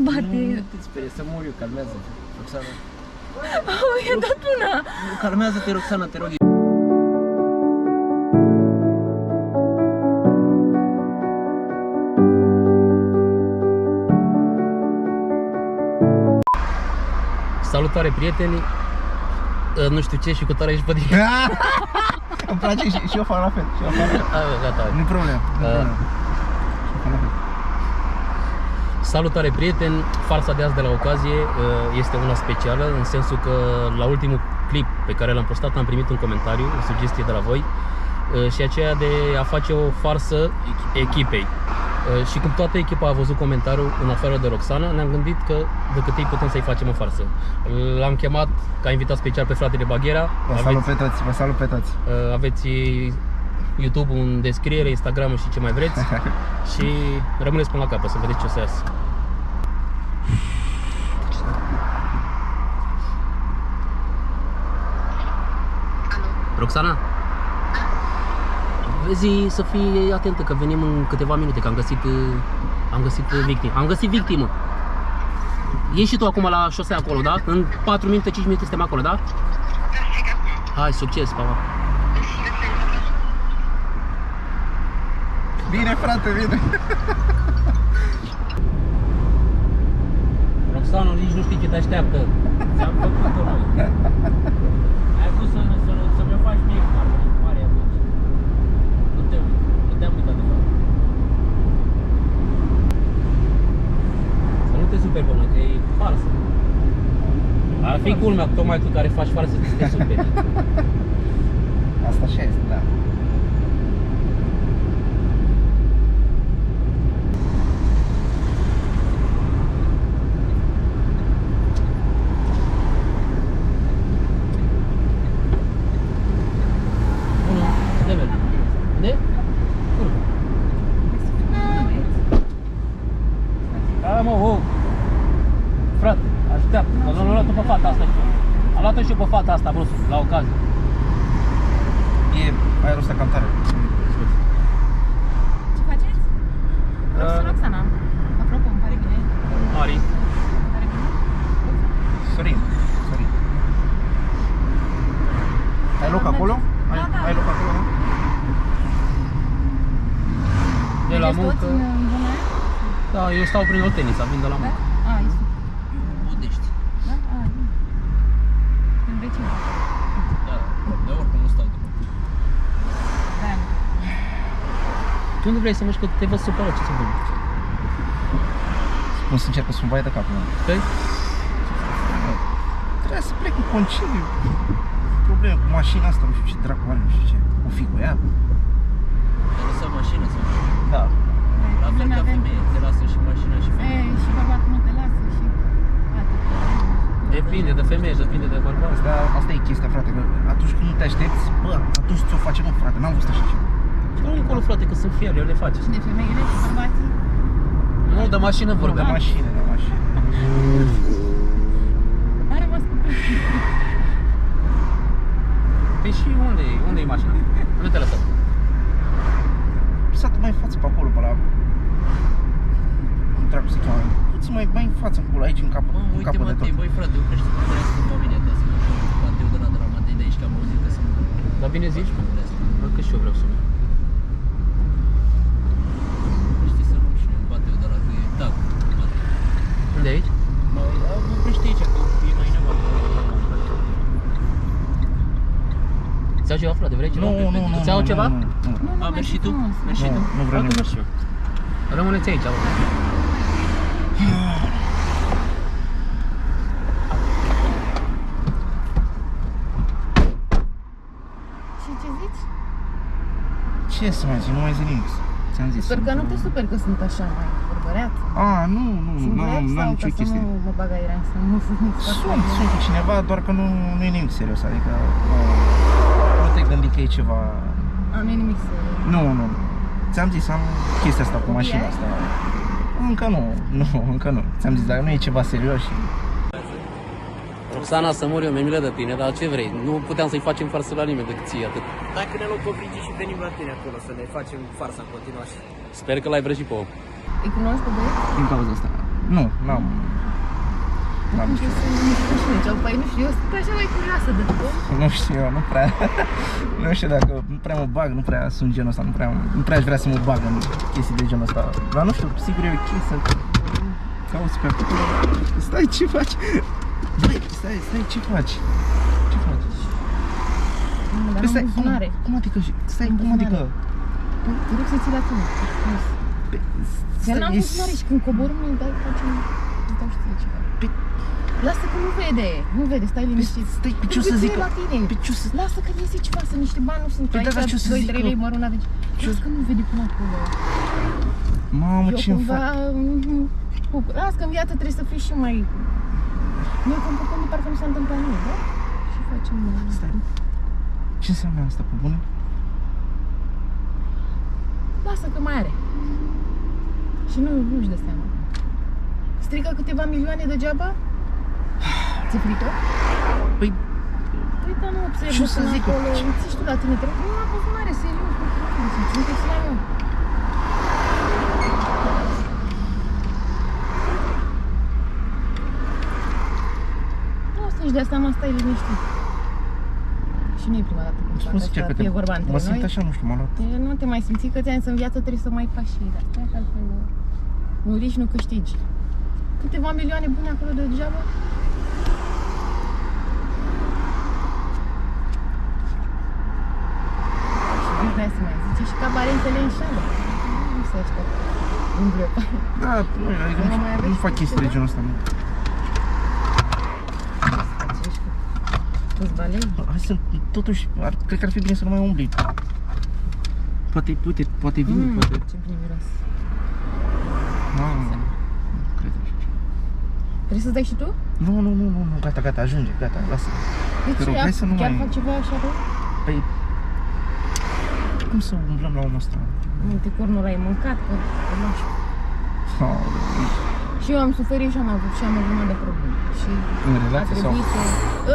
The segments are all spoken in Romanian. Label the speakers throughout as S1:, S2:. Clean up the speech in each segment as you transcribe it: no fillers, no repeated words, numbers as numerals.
S1: bate.
S2: Nu te sperie, să mor eu, calmează-te, Roxana.
S1: I-a dat una.
S2: Calmează-te, Roxana, te rog. Salutare, prieteni! Nu știu ce și cu tare ești pe din.
S3: Îmi place și eu fac la fel.
S2: Gata.
S3: Nu-i problemă.
S2: Salutare, prieteni! Farsa de azi de la ocazie este una specială, în sensul că la ultimul clip pe care l-am postat am primit un comentariu, o sugestie de la voi, și aceea de a face o farsă echipei. Și cum toată echipa a văzut comentariul, în afară de Roxana, ne-am gândit că decât ei putem să-i facem o farsă. L-am chemat ca invitat special pe fratele Baghera.
S3: Vă salut pe toți, vă salut pe toți.
S2: Aveți YouTube-ul în descriere, Instagram-ul și ce mai vreți. Și rămâneți până la capăt să vedeți ce o să iasă. Roxana? Vezi să fii atentă că venim în câteva minute, că am găsit victimă. Am găsit victimă. Ieși și tu acum la șosea acolo, da? În 4 minute, 5 minute suntem acolo, da? Hai, succes, pa, pa.
S3: Bine, frate, bine.
S2: Roxana, nici nu știi ce te așteaptă. Ți-am făcut-o noi. Ai vrut să mi-o faci mie cu mare atunci. Nu te-am uitat de fapt. Să nu te superi pe mine, că e falsă. Ar fi culmea, tocmai tu care faci falsă să te superi.
S3: Asta așa este, da. Frate, așteaptă, că l-am luat-o pe fata asta. Am luat-o și eu pe fata asta, brusul, la ocazie. E aerul ăsta cam tare.
S1: Ce faceți? Roxana. Apropo, îmi pare bine.
S2: Mari.
S1: Îmi pare bine.
S3: Sorin. Ai loc acolo?
S1: Da.
S3: Ai loc acolo, nu?
S2: De la
S1: Ești
S2: muncă.
S1: toți în bună aia?
S2: Da, eu stau prin Oltenița, vin de la muncă.
S1: Da? A, ești.
S2: Budești.
S1: Da? A, bine. În vecin.
S2: Da, de oricum nu stau după.
S1: Da.
S2: Tu unde vrei să mergi, că te văd supărat, ce se întâmplă?
S3: Spun sincer că sunt vai de cap.
S2: Păi?
S3: Trebuie să plec cu concediu. Probleme cu mașina asta, nu știu ce dracu are, nu știu ce. O fi cu ea.
S2: Te lăsă mașina sau?
S3: Da.
S2: La fel ca femeie, te lasă și mașina și femeie.
S1: Și bărbatul nu te lasă și...
S2: Depinde de femeie, depinde de bărbat.
S3: Asta e chestia, frate, că atunci când nu te aștepți, bă, atunci ți-o face, mă, frate, n-am văzut așa ceva.
S2: Nu încolo, frate, că sunt fier, eu le face.
S1: Și de femeile și bărbații?
S2: Nu, de mașină
S3: De
S2: vorbeam.
S3: mașină.
S1: A rămas cu
S2: Păi și unde e mașina? Unde te-a lăsat?
S3: Satul mai în față pe acolo, pe la... Cum dracu se cheamă? Puțin mai în față, acolo, aici, în capăt de tot.
S2: Matei, băi frate, oprește să trăiască pe mine ta, să mă joc Mateu de la Matei de aici, că am auzit că sunt... Dar bine zici? Bă, că și eu vreau să merg. Știi să luăm și noi un Mateu de la, că e tac, Matei. Unde aici? Oprește aici, că e mai nevoie. Ți-au ceva, frate, vrei ceva?
S3: Nu.
S2: Ți-au ceva?
S3: Nu.
S2: A, mergi și tu? Mergi și tu?
S3: Nu vreau nimic.
S2: Mergi și eu. Rămâneți aici, auzi.
S1: Și ce zici?
S3: Ce să mai zic? Nu mai zic nimic. Ți-am zis.
S1: Sper că nu te superi că sunt așa mai vorbăreat.
S3: Nu, n-am nicio chestie.
S1: Să nu mă bag aiurea, să nu
S3: Sunt cu cineva, doar că nu e nimic serios, adică nu te gândi că e ceva...
S1: Nu e nimic serios.
S3: Nu. Ți-am zis, am chestia asta cu mașina asta. Încă nu. Ți-am zis, dar nu e ceva serios și...
S2: Roxana, să mor eu, mi-e milă de tine, dar ce vrei? Nu puteam să-i facem farsă la nimeni decât ție, atât.
S4: Dacă ne luăm covrigii și venim la tine acolo să ne facem farsa în continuare.
S2: Sper că l-ai vrut și pe om.
S1: Îi cunoști pe băieți?
S3: Din cauza asta.
S5: Nu, n-am. N-am
S1: Cum să nu știu, păi nu știu, eu sunt așa mai curioasă de tot.
S5: Nu știu, eu nu prea. Nu știu dacă nu prea mă bag, nu prea sunt genul ăsta, nu prea aș vrea să mă bag în chestii de genul ăsta. Dar nu știu, sigur e ok să cauți pe acolo. Stai, ce faci? Băi, stai, ce faci? Ce faci?
S1: Nu, dar
S5: Păi
S1: am buzunare.
S5: cum adică? Stai, cum adică?
S1: Te rog să ții la tine.
S5: Păi,
S1: Că n-am
S5: e-
S1: buzunare și când coborâm îmi dai, facem, îți dau și ție ceva.
S5: Păi-
S1: Lasă că nu vede, nu vede, stai liniștit.
S5: Stai, pe ce o să
S1: Uite,
S5: zic?
S1: e la tine.
S5: Pe ce o să...
S1: Lasă că ne zic ceva, să niște bani nu sunt
S5: Păi da, dar ce o să
S1: 2-3
S5: zic
S1: lei
S5: eu?
S1: măruna, deci lasă că nu vede până acolo.
S5: Mamă,
S1: Eu
S5: ce-mi
S1: cumva,
S5: fac?
S1: las că în viață trebuie să fii și mai... Noi comportăm de parcă nu s-a întâmplat nimic, da? Și facem...
S5: Stai. Ce înseamnă asta, pe bune?
S1: Lasă că mai are. Și nu-și dă seama. Strică câteva milioane degeaba? Ți-e frică?
S5: Păi,
S1: Păi, dar nu observă
S5: Ce o să
S1: până
S5: zic?
S1: acolo. Ții și tu la tine, te rog. Nu am buzunare, serios. Nu te ții la eu. Nu o să nici de asta, mă, stai liniștit. Și nu e prima dată când
S5: îți
S1: fac
S5: spun sincer
S1: așa,
S5: că
S1: fie vorba între
S5: mă simt
S1: noi.
S5: așa, nu știu, m-am luat.
S1: Nu te mai simți că ți-am zis în viață trebuie să mai faci și de astea, că altfel nu riști, nu câștigi. Câteva milioane bune acolo degeaba? Și nu vrea să mai zice și că aparențele înșală. Nu se așteaptă. Îmblătă.
S5: Da, nu, adică
S1: Nu mai aveți
S5: nu fac chestii de
S1: ceva?
S5: genul ăsta, nu.
S1: Îți balei?
S5: Hai să, totuși, cred că ar fi bine să nu mai umbli. Poate, uite, poate vine, poate.
S1: Ce bine miros.
S5: Mamă, cred că așa.
S1: Trebuie să-ți dai și tu?
S5: Nu, gata, ajunge, gata, lasă.
S1: De
S5: Te rog,
S1: ce?
S5: hai să nu
S1: Chiar
S5: mai-
S1: fac ceva așa rău?
S5: Păi, cum să umblăm la omul ăsta?
S1: Multe cornuri ai mâncat, că nu știu.
S5: Aoleu.
S1: Și eu am suferit și am avut o grămadă de probleme. Și
S5: În
S1: a
S5: relație sau?
S1: trebuit să...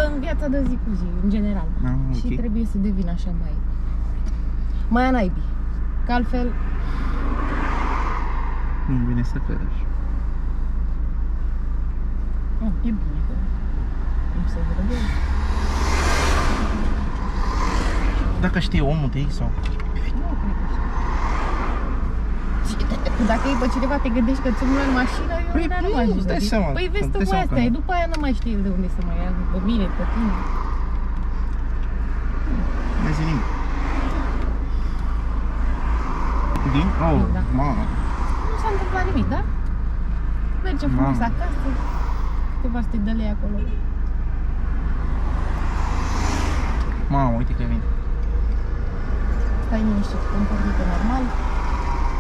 S1: În viața de zi cu zi, în general.
S5: Ah,
S1: Și
S5: ok.
S1: trebuie să devin așa mai a naibii. Că altfel,
S5: Nu-mi vine să cred așa.
S1: e bine că nu se vede.
S5: Dacă știe omul de ei sau...
S1: Nu cred că știu. Și dacă e pe cineva, te gândești că ți-o în mașină, eu
S5: Păi,
S1: nu
S5: nu,
S1: m-aș
S5: îți
S1: gândi.
S5: dai seama,
S1: Păi vezi
S5: îți
S1: tu
S5: dai
S1: cu
S5: seama că
S1: asta,
S5: nu.
S1: după aia nu mai știi el de unde să mai ia, pe mine, pe tine.
S5: Nu zi nimic. Din? Oh,
S1: Da.
S5: mamă.
S1: Nu s-a întâmplat nimic, da? Mergem frumos
S5: Mamă.
S1: acasă, câteva sute de lei acolo.
S5: Mamă, uite că vine.
S1: Stai liniștit, comportă normal.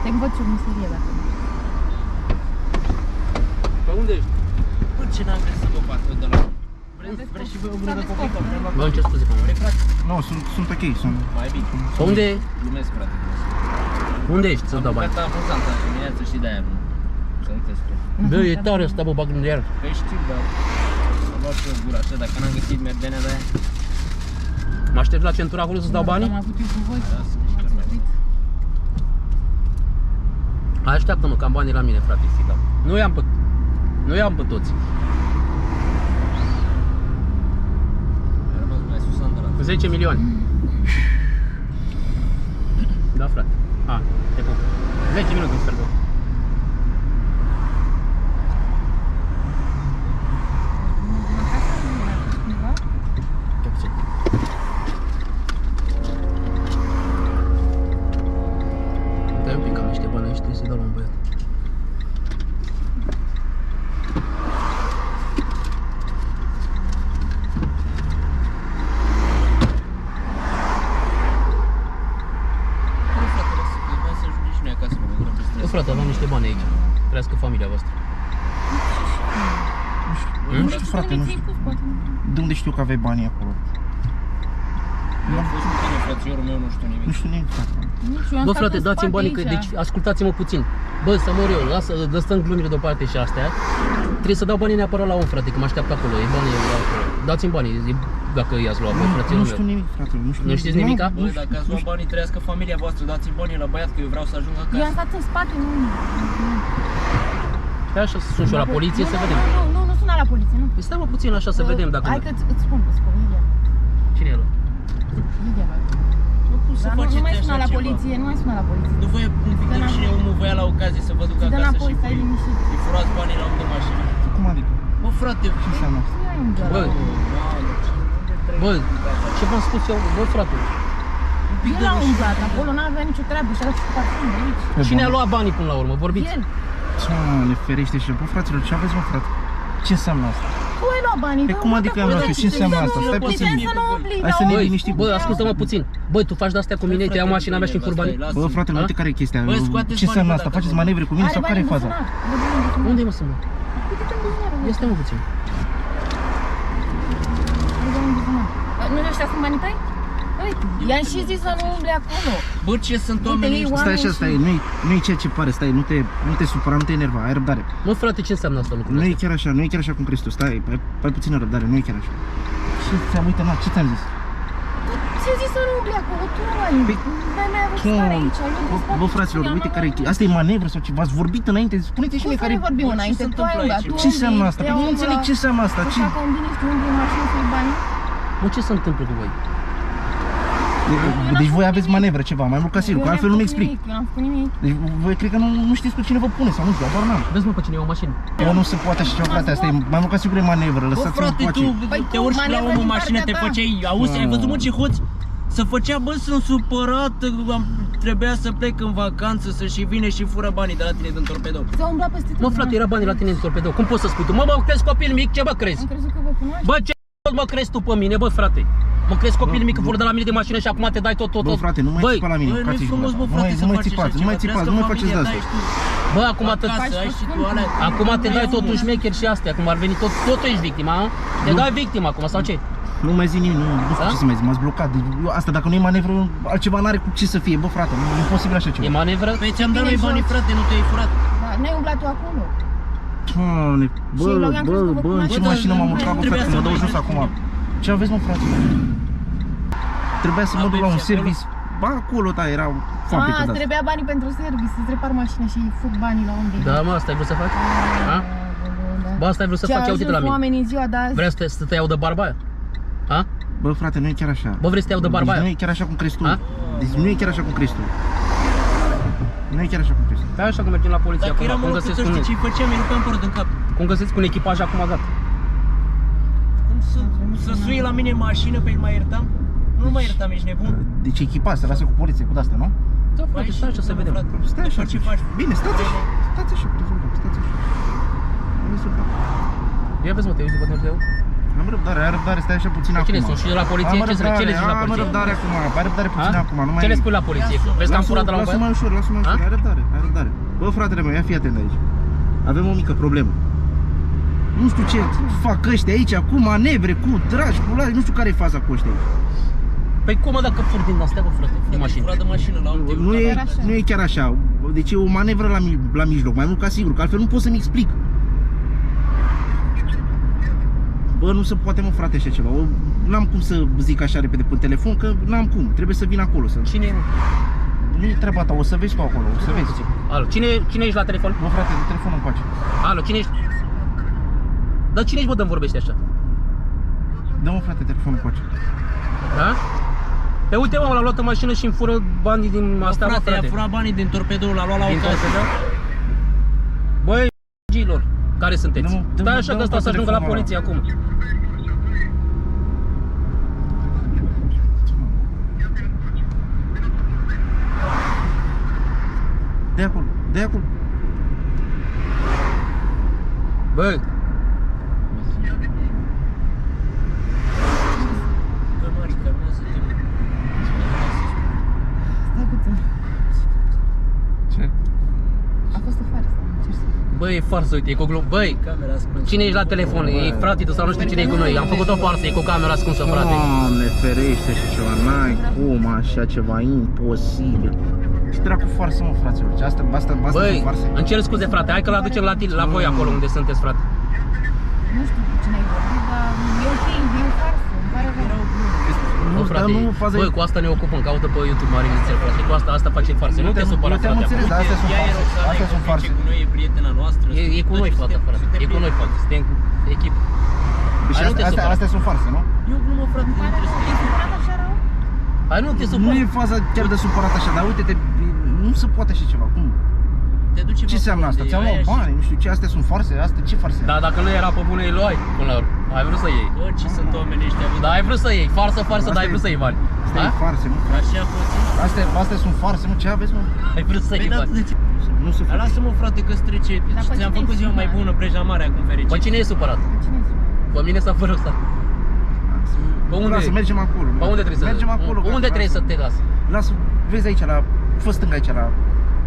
S1: Te învăț o meserie dacă nu știi.
S3: Pe unde ești?
S4: Bă, ce n-am vrut să vă fac eu de la...
S3: Vrei și voi o gură de copică?
S2: Bă, ce scuze, mă.
S3: Vrei, frate?
S5: Nu, sunt ok, sunt...
S4: Mai bine.
S2: Pe unde,
S4: Glumesc, frate.
S2: unde ești să
S4: Am
S2: dau bani?
S4: bucata amuzantă în dimineață și de-aia nu. Să nu te spui.
S2: Bă, e tare ăsta, bă, bag în iar.
S4: Păi știu, dar... Să luat și o gură așa, dacă n-am găsit merdenea de-aia...
S2: Mă aștept la centura acolo să-ți dau banii?
S1: Am avut eu cu voi.
S4: Da, să mișcă
S1: M-ați
S4: mai
S1: oprit.
S2: Hai, așteaptă-mă, că am banii la mine, frate, să-i dau. Nu i-am pe toți.
S4: Ai rămas mai sus, Andra.
S2: 10 milioane. Da, frate. A, te pup. 10 minute, sper că.
S1: Acasă, nu mai faci cumva?
S2: Dai un pic, am niște bani aici, trebuie să-i dau la un băiat.
S4: Bă, frate, lasă, că mai să ajungem și noi acasă, mă gurăm pe
S2: Bă,
S4: stres.
S2: frate, aveam niște bani aici. Trăiască familia voastră.
S5: Nu știu, frate, nu știu. De unde știu că aveai banii acolo?
S4: Eu am fost cu tine, frățiorul meu, nu știu
S5: Nu
S4: nimic.
S5: știu nimic, frate.
S2: Bă, frate, dați-mi banii, că, deci, ascultați-mă puțin. Bă, să mor eu, lăsăm glumile deoparte și astea. Trebuie să dau banii neapărat la om, frate, că mă așteaptă acolo, e banii acolo. Dați-mi banii, dacă i-ați luat, bă,
S5: Nu
S2: frățiorul
S5: știu
S2: meu.
S5: nimic, frate, nu știu
S2: Nu știți nimica?
S5: Nu
S4: Bă,
S5: știu,
S4: dacă ați
S5: nu
S4: luat
S5: știu.
S4: banii, trăiască familia voastră, dați-mi banii la băiat, că eu vreau să ajung
S1: Eu am
S4: acasă.
S1: stat în spate, nu.
S2: Stai așa să sun și eu la poliție să vedem.
S1: Nu suna la poliție, nu.
S2: Păi stai mă puțin așa să vedem dacă...
S1: Hai că îți spun, Ilia.
S2: Cine e ăla?
S1: Ilia.
S4: Nu cum să
S1: Dar nu
S4: faceți
S1: mai suna
S4: așa
S1: la
S4: ceva?
S1: poliție, nu mai suna la poliție.
S4: Nu voi invităm și omul voia la ocazie să vă ducă
S1: Dă
S4: acasă
S1: înapoi,
S4: și
S1: stai liniștit.
S4: îi furați banii la om de mașină.
S5: Cum adică?
S4: Bă, frate,
S5: Ce înseamnă asta?
S1: Ce ai umblat?
S2: Bă, bă, ce v-am spus eu? Bă, frate,
S1: El a umblat, acolo n-avea nicio treabă și a dat cu parfum de aici.
S2: cine a luat banii până la urmă? Vorbiți?
S1: El.
S5: Doamne, ferește și bă, fraților, ce aveți, mă, frate? Ce înseamnă asta?
S1: Tu ai luat banii.
S5: Pe cum adică am luat eu? Ce înseamnă asta? Stai puțin.
S1: Să nu umbli,
S5: Hai să ne
S2: Băi,
S5: liniștim.
S2: bă, ascultă-mă puțin. Băi, tu faci de-astea cu mine, te iau mașina mea și îmi fur banii?
S5: Bă, frate, nu uite care e chestia.
S4: Bă, scoateți
S5: Ce înseamnă
S4: banii,
S5: asta?
S4: bă,
S5: Faceți
S4: dacă
S5: manevre cu mine sau care e faza?
S2: Unde e mă să mă?
S1: Uite-te în buzunar.
S2: Ia stai mă puțin.
S1: Nu ăștia sunt banii tăi? Uite, i-am și zis să nu umble acolo.
S4: Bă, ce sunt oamenii
S1: ei
S4: ăștia?
S5: Stai așa, stai, nu e ceea ce pare, stai, nu te supăra, nu te enerva, ai răbdare.
S2: Mă, frate, ce înseamnă asta lucrul
S5: Nu e
S2: ăsta?
S5: chiar așa, nu e chiar așa cum crezi tu, stai, ai puțină răbdare, nu e chiar așa. Ce ți-am uitat, ce ți-am zis?
S1: Ți-am zis să nu umbli acolo, tu nu ai. N-ai mai avut stare aici, eu din spate.
S5: Bă, fraților, uite care e, asta e manevră sau ce, v-ați vorbit înainte, spuneți și
S1: Cum
S5: mie
S1: să
S5: care
S1: ne vorbim
S4: Bă, ce
S1: înainte?
S4: se
S1: Tu ai
S4: întâmplă
S1: umblat,
S4: aici?
S1: tu
S5: Ce înseamnă asta? Păi nu înțeleg ce înseamnă asta, ce?
S1: Așa că îmbini și tu umbli în mașină să iei banii?
S2: Mă, ce se întâmplă cu voi?
S5: Deci voi aveți manevră ceva, mai mult ca sigur, că altfel nu-mi explic.
S1: Eu n-am făcut nimic.
S5: Deci voi cred că nu știți cu cine vă pune sau nu știu, abar n-am.
S2: Vezi mă pe cine e o mașină?
S5: Bă, nu se poate așa ceva, frate, asta e mai mult ca sigur e manevră,
S4: Bă,
S5: lăsați-mă
S4: frate,
S5: în pace.
S4: tu
S1: Păi
S4: te
S1: tu,
S4: urci la
S1: manevră
S4: omul în
S1: din
S4: mașină, te
S1: partea ta.
S4: făceai, auzi, ai văzut mă ce hoț? Să făcea, bă, sunt supărat, trebuia să plec în vacanță, să și vine și fură banii de la tine din torpedou.
S1: S-a umblat peste tot.
S2: Mă, frate, era banii la tine în torpedou. Cum poți să spui tu? Mă, crezi copil mic? Ce bă crezi?
S1: Am crezut că vă cunoaște.
S2: Bă, ce mă crezi tu pe mine, bă, frate? Mă crezi copil mic că fură de la mine de mașină și acum te dai tot.
S5: Bă, frate, nu mai
S2: Băi,
S5: țipa la mine,
S4: Bă, nu-i
S5: cați-și
S4: frumos, bă,
S5: gura.
S4: frate, să
S5: Nu mai
S4: faci așa
S5: țipați, nu
S4: ceva.
S5: mai țipați, nu mai faceți de asta.
S2: Bă, acum te acum te dai totul șmecher și astea, cum ar veni tot tu ești victima, a? Te dai victima acum sau ce?
S5: Nu mai zi nimic, nu știu
S2: Da?
S5: ce să mai zic, m-ați blocat. Deci, asta dacă nu e manevră, altceva n-are cu ce să fie, bă, frate, nu e posibil așa
S2: E
S5: ceva.
S2: manevră?
S4: Păi ți-am dat
S1: Bine,
S4: noi banii,
S1: joci.
S4: frate, nu te-ai furat.
S1: Da, n-ai umblat tu acolo.
S5: Doamne, bă,
S1: Și eu i-am crezut că vă
S5: în ce
S1: cunoaște.
S5: mașină m-am
S1: Bă,
S5: urcat, bă,
S4: trebuia
S5: frate,
S4: să
S5: mă dau
S4: mergi
S5: jos
S4: și
S5: acum.
S4: mine.
S5: Ce aveți, mă, frate? Trebuia să mă duc la un
S4: Aveți acolo?
S5: service. Ba, acolo, da, era foarte
S1: Ah,
S5: căzat.
S1: trebuia banii pentru service, să-ți repar mașina și fug banii la unde.
S2: Da, mă, asta ai vrut să faci? A? Bă, asta ai vrut să faci, ia uite la mine.
S1: Oamenii în ziua de azi.
S2: Vrei să te iau de barba aia? A?
S5: Bă, frate, nu e chiar așa.
S2: Bă, vrei să te iau de barba
S5: Deci nu
S2: aia?
S5: e chiar așa cum crezi tu.
S2: A?
S5: Deci nu e chiar așa cum crezi tu. Nu e chiar așa cum crezi tu.
S2: Stai așa că mergem la poliție
S4: Dacă
S2: acum,
S4: eram
S2: cum
S4: în
S2: găsesc
S4: să știi ce-i făceam, mi rupeam părul din cap.
S2: cum găsesc un echipaj acum gata.
S4: Cum să sui la mine în mașină, pe el mai iertam? Nu mai iertam, ești nebun?
S5: Deci echipa să lasă cu poliție, cu asta, nu?
S2: Da, frate, stai așa să vedem.
S5: Stai așa.
S4: Ce faci?
S5: Bine, stați așa. Stați așa, rezolvăm, stați așa. Rezolvăm.
S2: Ia vezi mă, te uiți după Dumnezeu.
S5: Am răbdare, stai așa puțin acum.
S2: Cine sunt? Și de la poliție?
S5: Am
S2: Ce le zici la
S5: Am
S2: poliție?
S5: răbdare acum, ai răbdare puțin
S2: A?
S5: acum, nu mai...
S2: Ce le spui la poliție? Vezi că am furat de la un
S5: Lasă-mă
S2: băiat?
S5: ușor, lasă-mă ușor,
S2: A?
S5: ai răbdare. Bă, fratele meu, ia fii atent aici. Avem o mică problemă. Nu știu ce fac ăștia aici, cu manevre, cu dragi, cu lari, nu știu care e faza cu ăștia aici.
S2: Păi cum mă dacă fur din astea, bă, frate, din mașină?
S4: Furat de mașină la un timp.
S5: Nu e chiar așa. Deci e o manevră la mijloc, mai mult ca sigur, că altfel nu pot să-mi explic. Bă, nu se poate, mă, frate, așa ceva. N-am cum să zic așa repede pe telefon, că n-am cum. Trebuie să vin acolo să...
S2: Cine e?
S5: Nu e treaba ta, o să vezi tu acolo, o să vezi.
S2: Alo, cine ești la telefon?
S5: Bă, frate, de telefonul îmi face.
S2: Alo, cine ești? Dar cine ești, bă, dă-mi vorbește așa?
S5: Dă-mă, frate, telefonul îmi face.
S2: Da? Pe uite, mă, l-a luat în mașină și îmi fură banii din asta, mă,
S4: Frate,
S2: frate.
S4: i-a furat banii din torpedou, l-a luat la
S2: Din
S4: ocazie.
S2: torpedou? Băi, gilor, care sunteți?
S5: Dă-mă,
S2: Stai așa că ăsta să ajungă la
S5: telefonul
S2: poliție acum.
S5: De acolo.
S2: Bă,
S4: Bă, Mari, calmează-te.
S1: Stai puțin.
S5: Ce?
S1: A fost o farsă, încerc să...
S2: băi, e farsă, uite, e cu glumă. Băi,
S4: Camera ascunsă.
S2: cine ești la telefon? E frate tu sau nu știu cine e cu noi. Am făcut o farsă, e cu camera ascunsă, frate.
S5: Doamne, ferește și ceva, n-ai cum așa ceva, imposibil. Ce dracu farsă, mă, fraților, asta
S2: Băi,
S5: e farsă.
S2: îmi cer scuze, frate, hai că l-aducem la voi acolo unde sunteți, frate.
S1: Nu știu cu cine ai vorbit, dar e ok, e o farsă, îmi pare rău.
S2: Nu, frate,
S5: dar nu, faza
S2: băi,
S5: e-
S2: cu asta ne ocupăm, caută pe YouTube mare inițial, frate, cu asta face farse, nu te supăra,
S5: te-am
S2: frate.
S5: înțeles, dar astea sunt
S3: Ea e
S5: farse.
S3: Roxana,
S5: Astea sunt farse.
S3: cu noi, e prietena noastră.
S2: E cu noi, fata, frate, e cu noi, frate, suntem echipă.
S5: Deci
S2: Hai, nu te supăra.
S5: astea sunt farse, nu?
S3: E o glumă, frate,
S1: Îmi pare rău, te-ai supărat așa rău?
S2: Hai, nu te
S5: Nu
S2: supăra.
S5: e faza chiar de supărat așa, dar uite-te, nu se poate așa ceva. Cum?
S3: te duce
S5: Ce înseamnă asta? Ți-am luat bani, nu știu ce, astea sunt farse, astea ce farse?
S2: Da, dacă nu era pe bune, îi luai până la urmă. Ai vrut să iei.
S3: Bă, ce sunt oamenii ăștia, bă,
S2: Da, ai vrut să iei. Farsă, dar ai vrut să iei bani.
S5: Asta e
S2: Da?
S5: farse, mă.
S3: Așa puțin.
S5: Astea sunt farse, mă, ce aveți, mă?
S2: Ai vrut să
S3: Păi
S2: iei
S3: da,
S2: bani.
S3: de ce?
S5: Nu se
S3: Dar
S5: face.
S3: lasă-mă, frate, că-ți trece.
S1: Dar pe
S3: Ți-am
S1: cine
S3: făcut
S1: e
S3: ziua mai
S1: supărat?
S3: bună, Breja Mare, acum fericit.
S2: Pe cine e supărat?
S1: Pe cine e supărat?
S2: Pe mine sau pe Roxana? Pe unde?
S5: Lasă, mergem acolo.
S2: Pe unde trebuie să
S5: Mergem acolo.
S2: Pe unde
S5: gata,
S2: trebuie să te las?
S5: Lasă, vezi aici, fă stânga aici,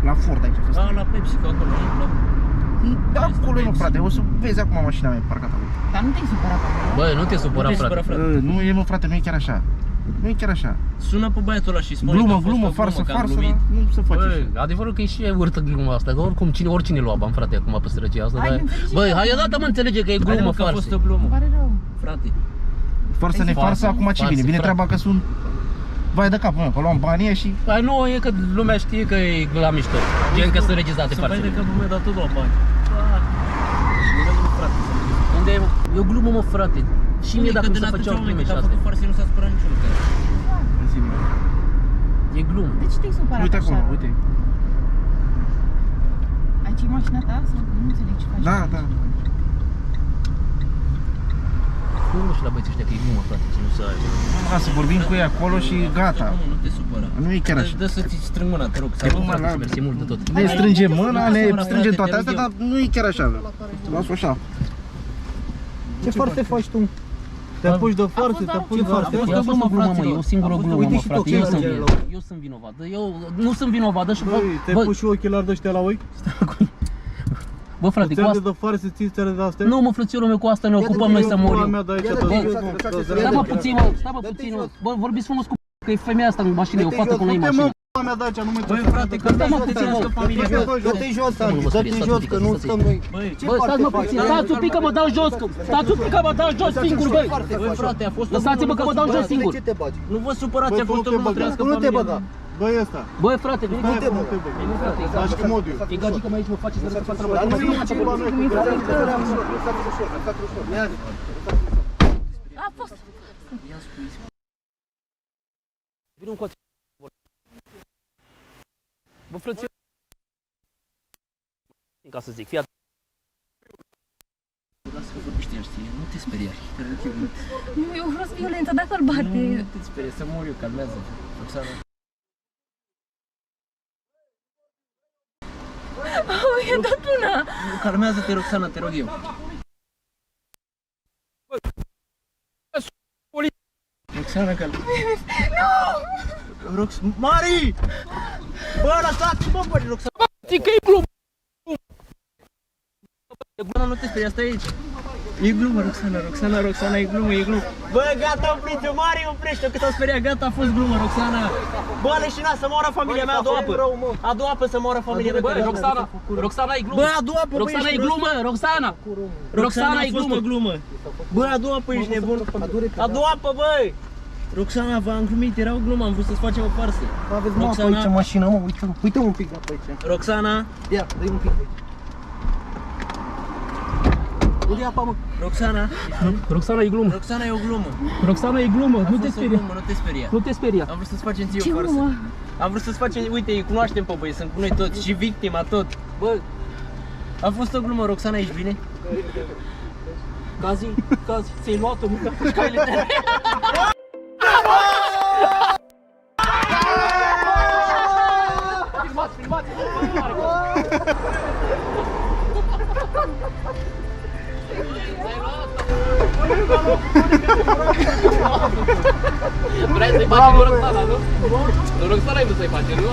S5: la Ford aici, fă
S3: Da,
S5: stânga.
S3: la Pepsi, că acolo, nu? La...
S5: Da, acolo, mă, frate, o să vezi acum mașina mea parcată acolo.
S1: Dar nu te-ai supărat pe mine.
S2: Bă, nu te supăra,
S3: Nu te
S2: frate.
S3: supăra, frate.
S5: Nu e, mă, frate, nu e chiar așa. Nu e chiar așa.
S3: Sună pe băiatul ăla și spune că a
S5: Glumă,
S3: fost
S5: glumă,
S3: o
S5: farsă,
S3: că am
S5: farsă,
S3: glumit.
S5: dar nu se face așa.
S2: Bă, adevărul că e și urâtă gluma asta, că oricum oricine lua bani, frate, acum pe sărăcia asta,
S1: Hai,
S2: dar...
S1: înțelegi
S2: Băi,
S1: și
S2: hai
S1: eu.
S2: odată mă înțelege că e
S3: Haide,
S2: glumă,
S3: mă, că a fost
S2: farse.
S3: o glumă,
S1: Îmi pare rău.
S3: frate.
S5: Farsă ne
S2: Farsă,
S5: farsă, acum ce
S2: farsă,
S5: vine? Vine
S2: frate.
S5: treaba că sunt vai de cap, mă, că luam banii ăia și
S2: Păi nu, e că lumea știe că e la mișto. Gen că sunt regizate
S3: Să vai de
S2: farsele.
S3: capul meu, dar tot la bani. Frate,
S2: Unde e? E o glumă, mă, frate. Și mie dacă mi se făceau glume și
S3: a
S2: astea.
S3: făcut farse, nu s-a supărat niciunul.
S2: E glumă.
S1: De ce te-ai supărat
S5: uite
S1: așa
S5: acolo,
S1: rău?
S5: uite.
S1: Aici e mașina ta? Sau nu înțeleg ce faci?
S5: Da, da.
S2: Nu știu la băieții ăștia că e glumă, frate, ce nu să ai.
S5: Lasă, vorbim cu ei acolo și gata.
S3: Nu te supăra.
S5: Nu e chiar așa.
S3: Dă să-ți strâng mâna, te rog.
S2: Te rog,
S5: mă,
S2: frate,
S5: la-
S2: și mersi mult de tot.
S5: Ne strângem mâna, ne
S3: Frate,
S5: strângem
S3: te
S5: toate
S3: rog
S5: astea,
S3: eu.
S5: dar nu e chiar așa. Lasă așa.
S4: Ce farse faci tu? Te apuci de farse, te apuci de farse.
S2: A fost o glumă, mă, e o singură glumă,
S4: Uite
S2: mă,
S4: și tu,
S2: frate,
S4: ce
S2: eu sunt
S4: merge
S2: vinovat.
S4: la-
S2: Eu sunt vinovat. Eu nu sunt vinovat, dă și
S4: Băi, te-ai pus și ochelari de ăștia la oi?
S2: Bă, frate, cu
S4: Ți-am
S2: asta...
S4: de farse, ți ți de astea?
S2: Nu, mă, frățiorul meu, cu asta ne ocupăm noi să
S4: Pula
S2: murim.
S4: mea de aici,
S2: Stai mă puțin, mă, stai mă puțin, mă. Bă, vorbiți frumos cu că e femeia asta în mașină, e o fată cu noi în mașină.
S4: Pula mea de aici, nu mă
S3: Băi, frate, că
S2: Stai mă
S3: stai
S2: puțin, mă.
S3: familia mea.
S4: Dă-te jos,
S2: Nu
S4: Andy,
S2: vă
S4: dă-te
S2: speriați,
S4: jos,
S2: stați
S4: că
S2: un
S4: nu
S2: pic,
S4: stăm
S2: stați
S4: noi.
S3: Băi,
S2: Bă, stați mă puțin, stați un pic că mă dau jos, stați un pic că mă dau jos singur, băi.
S3: băi, frate, a fost o
S2: Lăsați-mă că mă dau jos singur.
S3: Nu vă supărați, a fost o glumă, trăiască
S4: Nu te
S3: familia
S4: băga.
S3: mea.
S4: Băi ăsta.
S2: Bă, frate, veni
S4: Nu te
S2: cu
S4: băga.
S2: veni, frate,
S4: Lași cu modiu.
S2: e gagică mai aici, mă face să răscă fața
S4: Dar nu
S2: la
S4: vine ce pula mea.
S1: A fost.
S2: Vino încoace. Bă, frățior. Ca să zic, fii atent.
S3: Lasă-mă vorbiște, știi, nu te speria.
S1: Nu, eu vreau să violentă, dacă îl bate.
S3: Nu te sperie, să mor eu, calmează. Roxana.
S1: Au, i-a dat una.
S3: Calmează-te, Roxana, te rog eu. Roxana, Nu! Mari! Bă, lăsați-mă, bă, Roxana!
S2: Ții că e glumă.
S3: Roxana, nu te speria, stai aici. E glumă, Roxana, e glumă. Bă, gata, opriți-o, Mari, oprește-o, că s-au speriat, gata, a fost glumă, Roxana. Bă, leșina, să moară familia mea, adu apă. Adu apă să moară familia mea.
S2: Bă, Roxana e glumă.
S3: Bă, adu apă,
S2: Roxana e glumă, Roxana. Roxana e
S3: a fost
S2: glumă.
S3: o glumă. Bă, adu apă, ești nebun. Adu apă, băi. Roxana, v-am glumit, era o glumă, am vrut să-ți facem o farsă.
S4: Aveți mă,
S3: Roxana.
S4: aici mașina, mă, uite un pic pe aici.
S3: Roxana,
S4: Ia, dă-i un pic pe aici. Unde apa, mă?
S3: Roxana,
S2: Roxana e glumă.
S3: Roxana e o glumă.
S2: Roxana e glumă,
S3: A
S2: nu te
S3: fost o
S2: speria.
S3: glumă, nu te speria.
S2: Nu te speria.
S3: Am vrut să-ți facem ție
S1: Ce
S3: o farsă.
S1: glumă?
S3: Am vrut să-ți facem, uite, îi cunoaștem pe băieți, sunt cu noi toți, și victima, tot.
S2: Bă,
S3: A fost o glumă, Roxana, ești bine?
S2: Cazi, ți-ai luat-o, nu ca caile de... Filmați! Vrei să-i faci lui Roxana, nu? Lui Roxana ai vrut să-i faci, nu?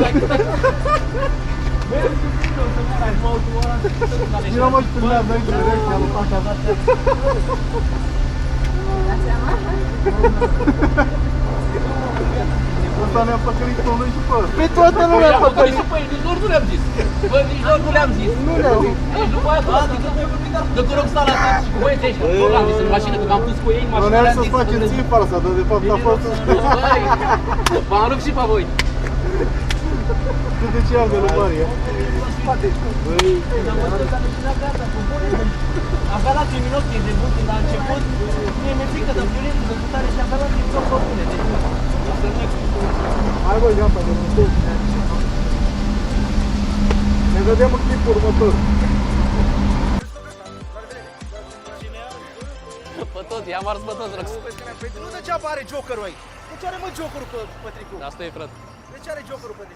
S4: Eu mă spune aici, direcția lui Paca.
S1: La seama?
S5: Ăsta ne-a păcălit pe noi și pe ăsta. Pe toată lumea a păcălit.
S2: Și păi, nici lor nu le-am zis. Bă, nici lor nu le-am zis.
S5: Nu le-am zis.
S2: Nici după aia dă cu Roxana și cu băieții ăștia. Nu l-am zis în mașină, că m-am pus cu ei în mașină.
S5: Doneam să-ți facem ție farsa, dar de fapt a fost...
S2: Băi, v-am rupt și pe voi.
S5: Tu de ce am de lumărie? Băi...
S4: Avea la Triminos e de bun când a început. Mie mi-e frică de violență, de putare și avea la Triminos pe bune.
S5: Hai băi, gata, de putem. Ne vedem în clipul următor.
S2: Pe toți, i-am ars pe toți, Rox.
S3: Nu degeaba are Joker-ul aici. De ce are mă Joker-ul pe tricou?
S2: Asta e, frate.
S3: De ce are Joker-ul pe tricou?